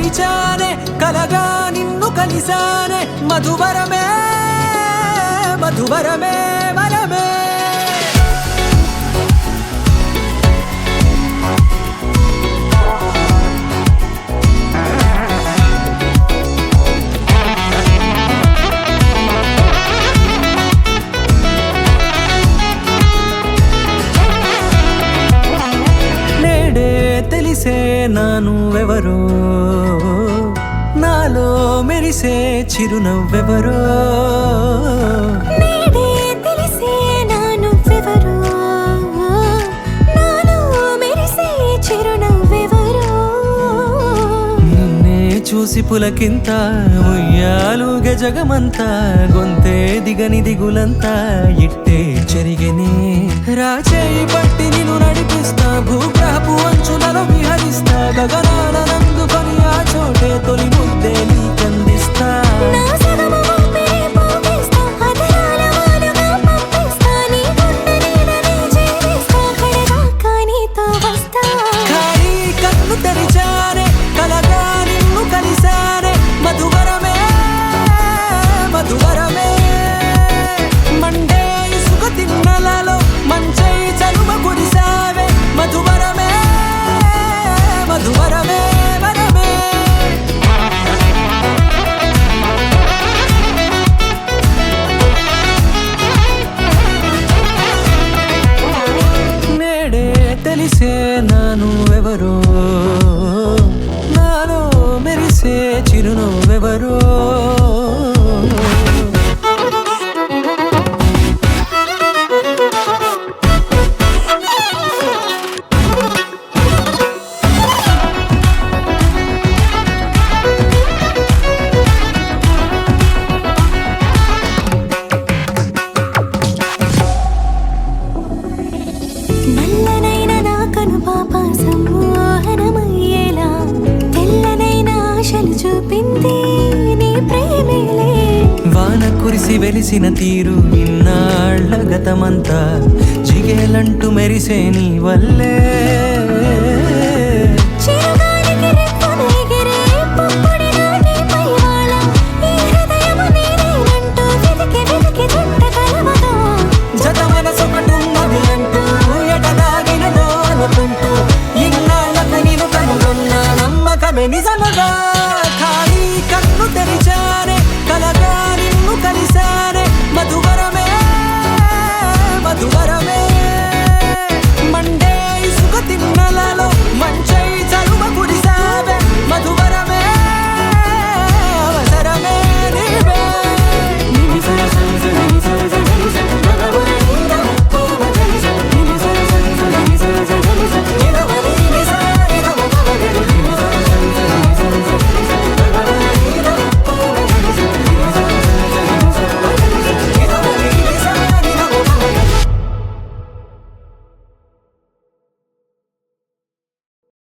తెరిచానే కలగా నిన్ను కలిసానే మధువరమే మధువరమే వరమే తెలిసే నానువెవరో నాలో మెరిసే చిరునవ్వెవరో నేడే తెలిసే నానువెవరో నాలో మెరిసే చిరునవ్వెవరో నిన్నే చూసి పులకింత ఉయ్యాలుగ జగమంతా గొంతే దిగని దిగులంతా ఇట్టే చెరిగనే రాచేయి పట్టి నిన్ను నడిపిస్తా భూగ్రహపు అంచులలో విహరిస్తా గగనాల నందుకొని ఆ చోటే తొలి ముద్దే నీకందిస్తా నా సగము ఊపిరి పోగిస్తా అదరాల వానగా పంపిస్తా నీ గుండె నీడనే చేరిస్తా కడదాకా నీతో వస్తా ఖాళీ కన్ను తెరిచానే కలగా నిన్ను కలిసానే మధువరమే మధువరమే మండే ఇసుక తిన్నలలో మంచై చలువ కురిసావే మధువరమే మధువరమే వరమే నేడే తెలిసే నానువెవరో నాలో మెరిసే చిరునవ్వెవరో నల్లనైన నా కనుపాప సమ్మోహనమయ్యేలా తెల్లనైన ఆశలు చూపింది నీ ప్రేమేలే వాన కురిసి వెలిసిన తీరు ఇన్నాళ్ల గతమంతా జిగేలంటూ మెరిసే నీ వల్లే